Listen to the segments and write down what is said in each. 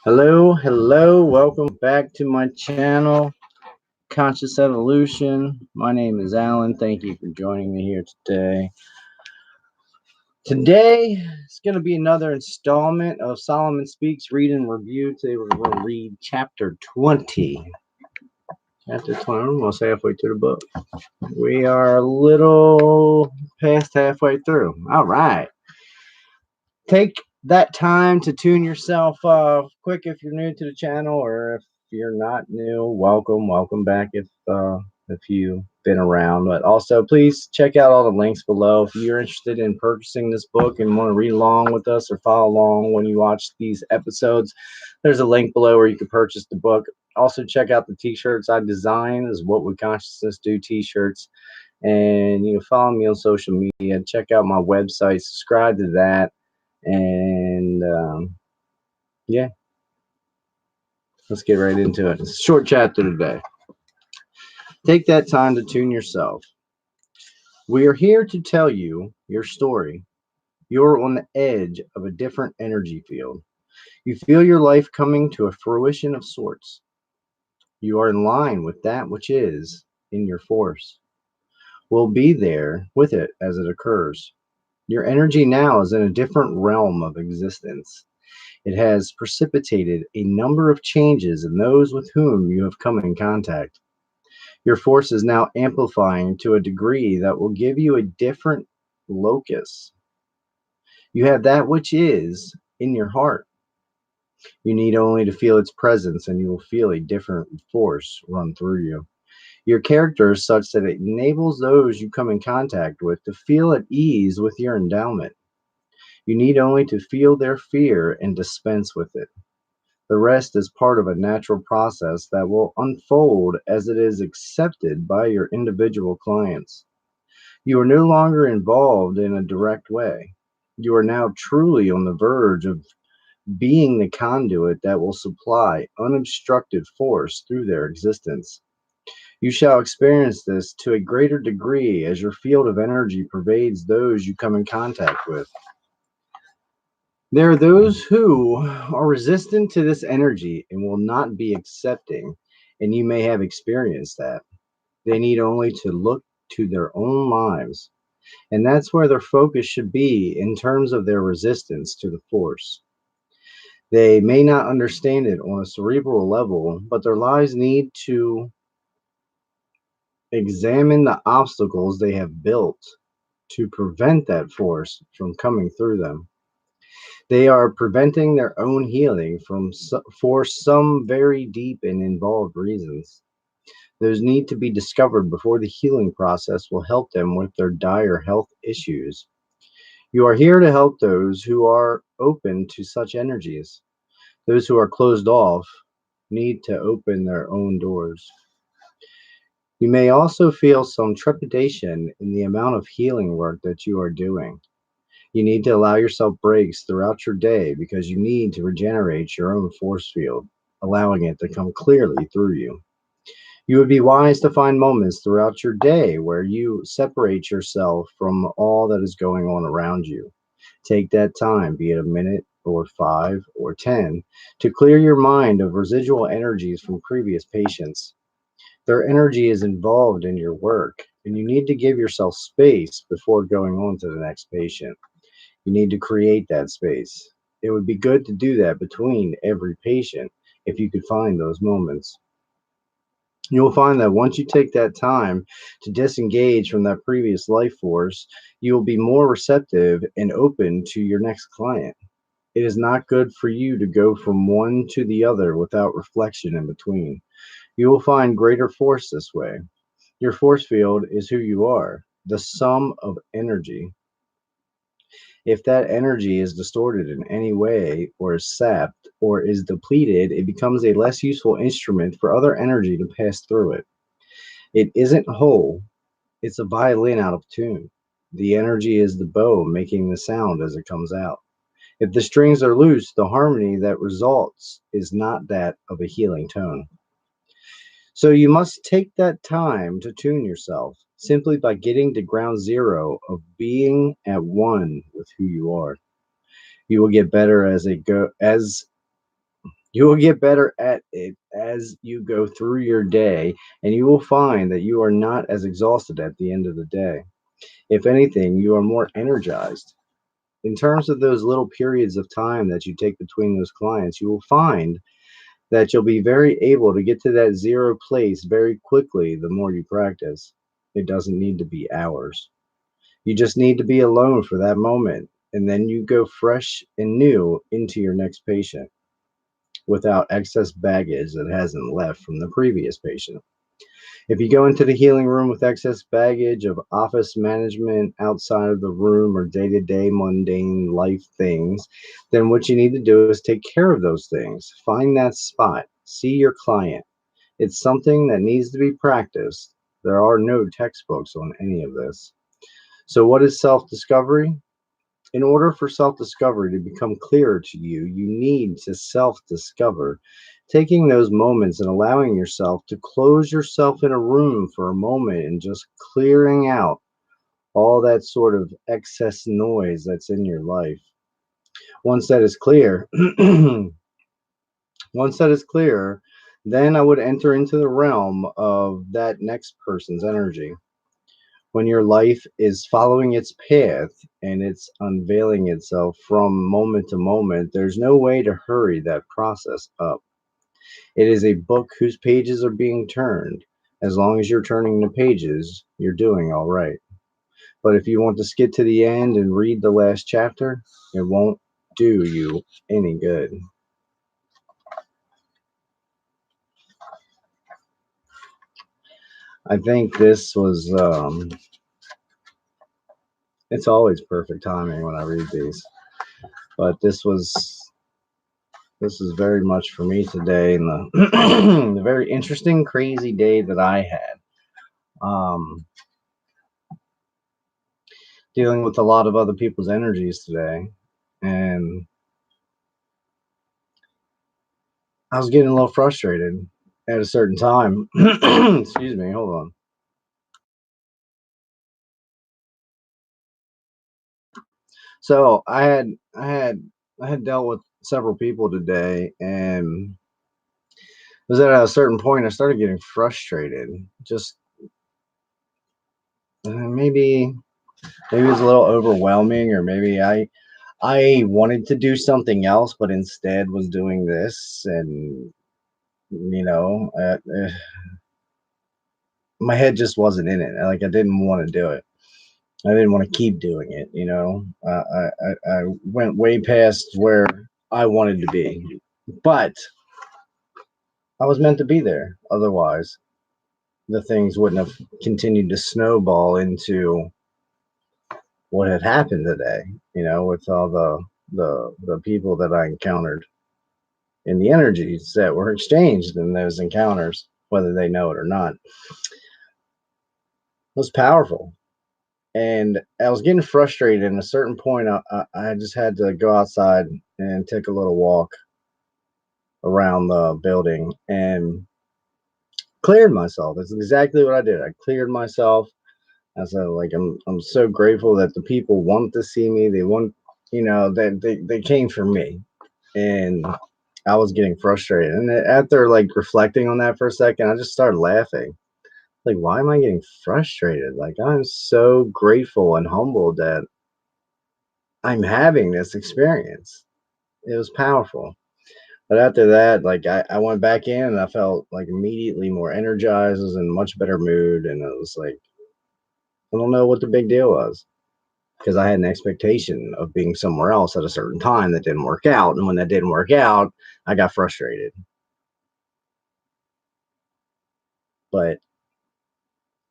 Hello, welcome back to my channel, Conscious Evolution. My name is Alan. Thank you for joining me here today. Today is going to be another installment of Solomon Speaks Read and Review. Today we're going to read chapter 20. Chapter 20, we're almost halfway through the book. We are a little past halfway through. All right. Take that time to tune yourself quick if you're new to the channel, or if you're not new, welcome back if you've been around. But also please check out all the links below if you're interested in purchasing this book and want to read along with us or follow along when you watch these episodes. There's a link below where you can purchase the book. Also check out the t-shirts I designed. Is What Would Consciousness Do t-shirts. And you can follow me on social media, check out my website, subscribe to that. And yeah, let's get right into it. It's a short chapter today. Take that time to tune yourself. We are here to tell you your story. You're on the edge of a different energy field. You feel your life coming to a fruition of sorts. You are in line with that which is in your force. We'll be there with it as it occurs. Your energy now is in a different realm of existence. It has precipitated a number of changes in those with whom you have come in contact. Your force is now amplifying to a degree that will give you a different locus. You have that which is in your heart. You need only to feel its presence, and you will feel a different force run through you. Your character is such that it enables those you come in contact with to feel at ease with your endowment. You need only to feel their fear and dispense with it. The rest is part of a natural process that will unfold as it is accepted by your individual clients. You are no longer involved in a direct way. You are now truly on the verge of being the conduit that will supply unobstructed force through their existence. You shall experience this to a greater degree as your field of energy pervades those you come in contact with. There are those who are resistant to this energy and will not be accepting, and you may have experienced that. They need only to look to their own lives, and that's where their focus should be in terms of their resistance to the force. They may not understand it on a cerebral level, but their lives need to examine the obstacles they have built to prevent that force from coming through them. They are preventing their own healing for some very deep and involved reasons. Those need to be discovered before the healing process will help them with their dire health issues. You are here to help those who are open to such energies. Those who are closed off need to open their own doors. You may also feel some trepidation in the amount of healing work that you are doing. You need to allow yourself breaks throughout your day because you need to regenerate your own force field, allowing it to come clearly through you. You would be wise to find moments throughout your day where you separate yourself from all that is going on around you. Take that time, be it a minute or 5 or 10, to clear your mind of residual energies from previous patients. Their energy is involved in your work, and you need to give yourself space before going on to the next patient. You need to create that space. It would be good to do that between every patient if you could find those moments. You will find that once you take that time to disengage from that previous life force, you will be more receptive and open to your next client. It is not good for you to go from one to the other without reflection in between. You will find greater force this way. Your force field is who you are, the sum of energy. If that energy is distorted in any way, or is sapped, or is depleted, it becomes a less useful instrument for other energy to pass through it. It isn't whole, it's a violin out of tune. The energy is the bow making the sound as it comes out. If the strings are loose, the harmony that results is not that of a healing tone. So you must take that time to tune yourself simply by getting to ground zero of being at one with who you are. You will get better as You will get better at it as you go through your day, and you will find that you are not as exhausted at the end of the day. If anything, you are more energized. In terms of those little periods of time that you take between those clients, you will find that you'll be very able to get to that zero place very quickly the more you practice. It doesn't need to be hours. You just need to be alone for that moment, and then you go fresh and new into your next patient without excess baggage that hasn't left from the previous patient. If you go into the healing room with excess baggage of office management outside of the room or day to day mundane life things, then what you need to do is take care of those things. Find that spot, see your client. It's something that needs to be practiced. There are no textbooks on any of this. So, what is self discovery? In order for self discovery to become clearer to you, you need to self discover. Taking those moments and allowing yourself to close yourself in a room for a moment and just clearing out all that sort of excess noise that's in your life. Once that is clear, once that is clear, then I would enter into the realm of that next person's energy. When your life is following its path and it's unveiling itself from moment to moment, there's no way to hurry that process up. It is a book whose pages are being turned. As long as you're turning the pages, you're doing all right. But if you want to skip to the end and read the last chapter, it won't do you any good. I think this was, it's always perfect timing when I read these, but this is very much for me today, and the, the very interesting, crazy day that I had. Um, Dealing with a lot of other people's energies today, and I was getting a little frustrated at a certain time. Excuse me, hold on. So I had dealt with several people today, and it was at a certain point I started getting frustrated. Just maybe it was a little overwhelming, or maybe I wanted to do something else, but instead was doing this, and you know, my head just wasn't in it. Like I didn't want to do it. I didn't want to keep doing it. I went way past where I wanted to be, but I was meant to be there. Otherwise, the things wouldn't have continued to snowball into what had happened today. With all the people that I encountered and the energies that were exchanged in those encounters, whether they know it or not, was powerful. And I was getting frustrated. And at a certain point, I just had to go outside and take a little walk around the building and cleared myself. That's exactly what I did. I cleared myself. I said, like, I'm so grateful that the people want to see me. They want, they came for me, and I was getting frustrated. And after like reflecting on that for a second, I just started laughing. Like, why am I getting frustrated? Like, I'm so grateful and humbled that I'm having this experience. It was powerful. But after that, like, I went back in and I felt like immediately more energized, I was in a much better mood. And it was like, I don't know what the big deal was, because I had an expectation of being somewhere else at a certain time that didn't work out. And when that didn't work out, I got frustrated. But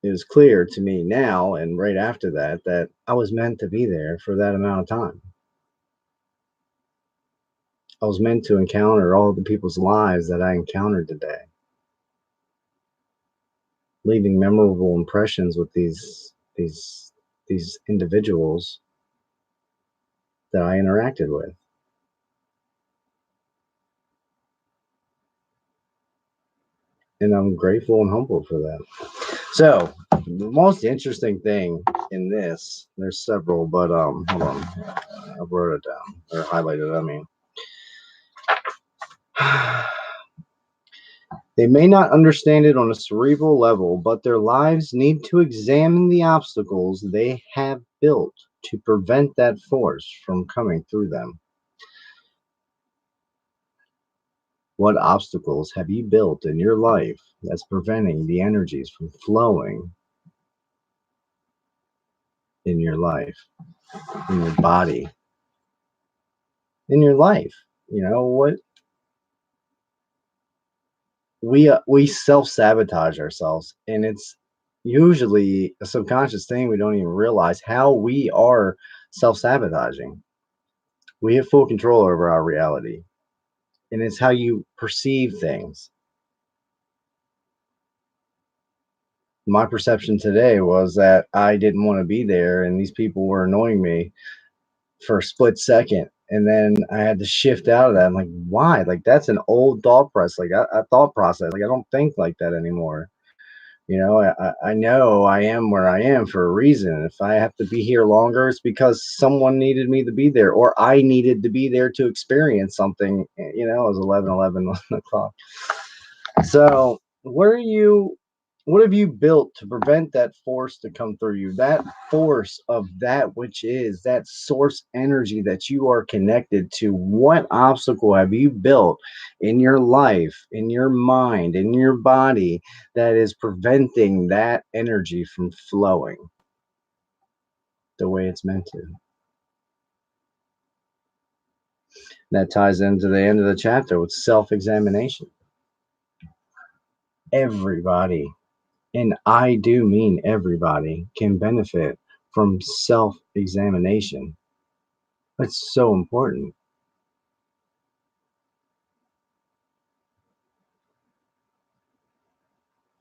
it was clear to me now and right after that that I was meant to be there for that amount of time. I was meant to encounter all the people's lives that I encountered today, leaving memorable impressions with these individuals that I interacted with. And I'm grateful and humbled for that. So the most interesting thing in this, there's several, but hold on. I wrote it down or highlighted it, I mean. They may not understand it on a cerebral level, but their lives need to examine the obstacles they have built to prevent that force from coming through them. What obstacles have you built in your life that's preventing the energies from flowing in your life, in your body, in your life? You know what? We self-sabotage ourselves, and it's usually a subconscious thing. We don't even realize how we are self-sabotaging. We have full control over our reality, and it's how you perceive things. My perception today was that I didn't want to be there, and these people were annoying me for a split second, and then I had to shift out of that. I'm like, why? Like, that's an old thought process. Like, I thought process. Like, I don't think like that anymore. You know, I know I am where I am for a reason. If I have to be here longer, it's because someone needed me to be there, or I needed to be there to experience something. You know, it was 11 o'clock. So, what have you built to prevent that force to come through you? That force of that which is that source energy that you are connected to. What obstacle have you built in your life, in your mind, in your body that is preventing that energy from flowing the way it's meant to? That ties into the end of the chapter with self-examination. Everybody, and I do mean everybody, can benefit from self-examination. It's so important.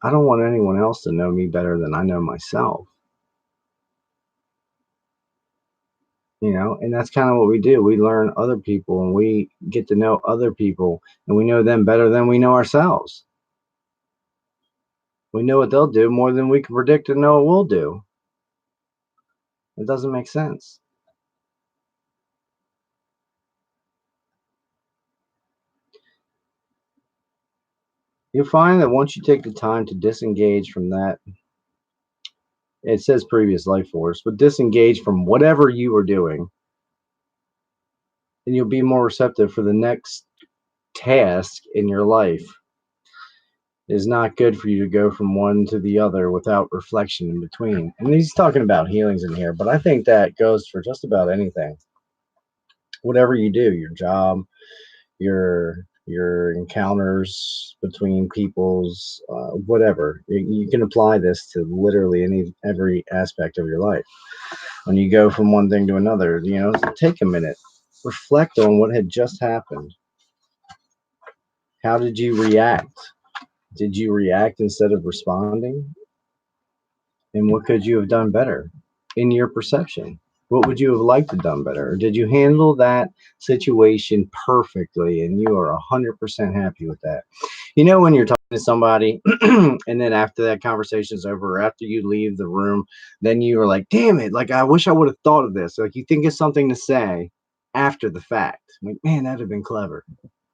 I don't want anyone else to know me better than I know myself, you know, and that's kind of what we do. We learn other people and we get to know other people and we know them better than we know ourselves. We know what they'll do more than we can predict and know what we'll do. It doesn't make sense. You'll find that once you take the time to disengage from that, it says previous life force, but disengage from whatever you are doing, and you'll be more receptive for the next task in your life. It is not good for you to go from one to the other without reflection in between. And he's talking about healings in here, but I think that goes for just about anything. Whatever you do, your job, your encounters between people's, whatever. You can apply this to literally every aspect of your life. When you go from one thing to another, you know, take a minute, reflect on what had just happened. How did you react? Did you react instead of responding? And what could you have done better in your perception? What would you have liked to have done better? Or did you handle that situation perfectly and you are 100% happy with that? You know, when you're talking to somebody and then after that conversation is over, or after you leave the room, then you are like, damn it, like I wish I would have thought of this. Like you think of something to say after the fact. Like, man, that'd have been clever.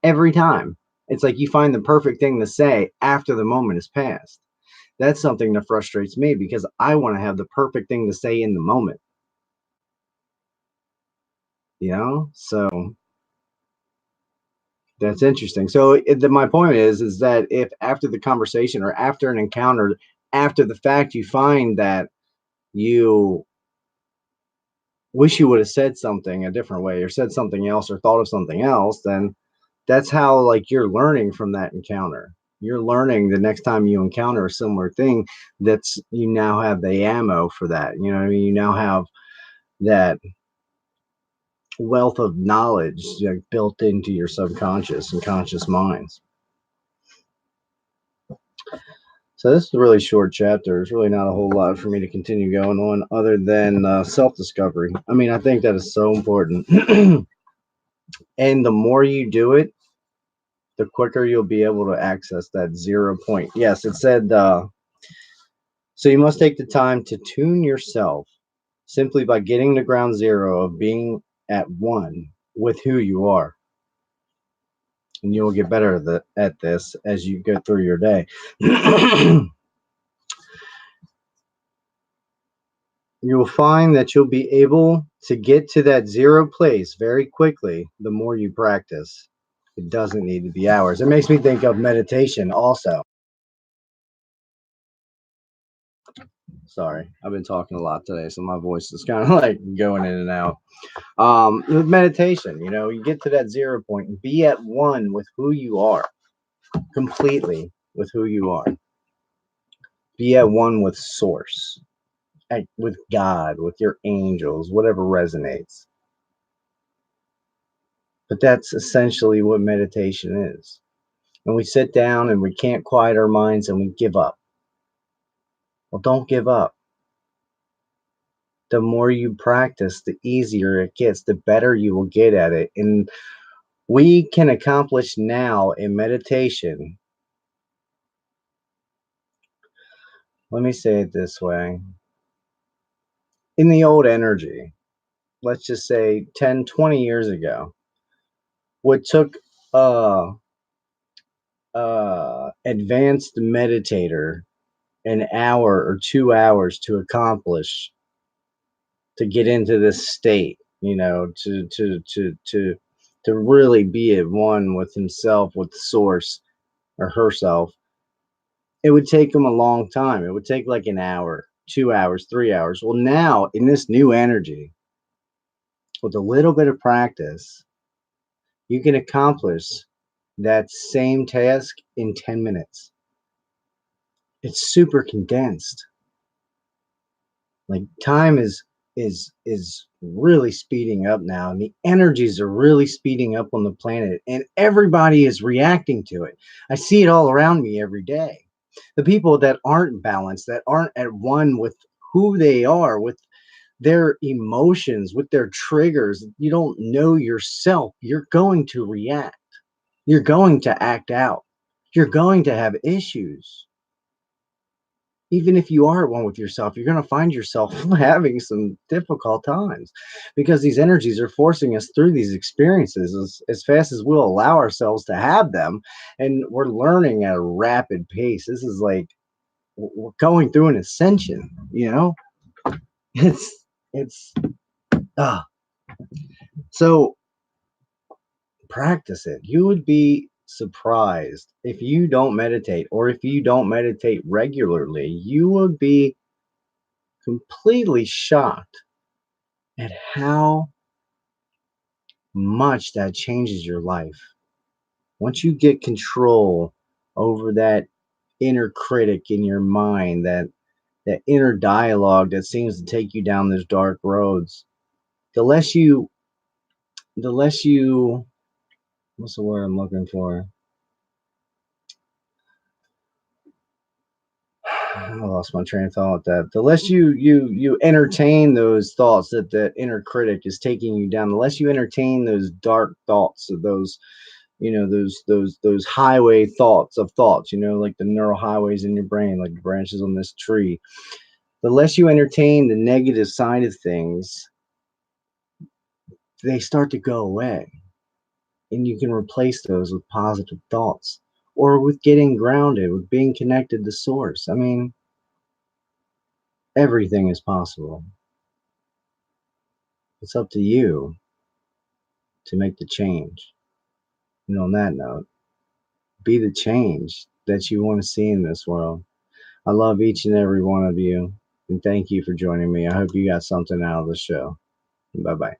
Every time. It's like you find the perfect thing to say after the moment has passed. That's something that frustrates me because I want to have the perfect thing to say in the moment, you know? So that's interesting. So my point is that if after the conversation or after an encounter, after the fact, you find that you wish you would have said something a different way or said something else or thought of something else, then that's how like you're learning from that encounter. You're learning the next time you encounter a similar thing that's you now have the ammo for that. You know what I mean? You now have that wealth of knowledge like, built into your subconscious and conscious minds. So this is a really short chapter. There's really not a whole lot for me to continue going on other than self-discovery. I mean, I think that is so important. And the more you do it, the quicker you'll be able to access that 0 point. Yes, it said, so you must take the time to tune yourself simply by getting to ground zero of being at one with who you are. and you'll get better at this as you go through your day. You'll find that you'll be able to get to that zero place very quickly the more you practice. It doesn't need to be hours. It makes me think of meditation also. Sorry, I've been talking a lot today, so my voice is kind of like going in and out. With meditation, you get to that zero point and be at one with who you are, completely with who you are. Be at one with source, with God, with your angels, whatever resonates. But that's essentially what meditation is. And we sit down and we can't quiet our minds and we give up. Well, don't give up. The more you practice, the easier it gets, the better you will get at it. And we can accomplish now in meditation. Let me say it this way. In the old energy, let's just say 10, 20 years ago, what took advanced meditator an hour or 2 hours to accomplish, to get into this state, to really be at one with himself, with the source or herself, it would take him a long time. It would take like an hour, 2 hours, 3 hours. Well, now in this new energy, with a little bit of practice, you can accomplish that same task in 10 minutes. It's super condensed. Like time is really speeding up now, and the energies are really speeding up on the planet, and everybody is reacting to it. I see it all around me every day. The people that aren't balanced, that aren't at one with who they are, with their emotions, with their triggers, you don't know yourself, you're going to react. You're going to act out. You're going to have issues. Even if you are at one with yourself, you're going to find yourself having some difficult times, because these energies are forcing us through these experiences as fast as we'll allow ourselves to have them. And we're learning at a rapid pace. This is like we're going through an ascension. It's ah. So practice it. You would be surprised if you don't meditate, or if you don't meditate regularly. You would be completely shocked at how much that changes your life. Once you get control over that inner critic in your mind, that inner dialogue that seems to take you down those dark roads, the less you what's the word I'm looking for? I lost my train of thought with that. The less you entertain those thoughts, that inner critic is taking you down, the less you entertain those dark thoughts, of those, those highway thoughts of thoughts, like the neural highways in your brain, like the branches on this tree. The less you entertain the negative side of things, they start to go away, and you can replace those with positive thoughts, or with getting grounded, with being connected to source. I mean, everything is possible. It's up to you to make the change. And on that note, be the change that you want to see in this world. I love each and every one of you, and thank you for joining me. I hope you got something out of the show. Bye bye.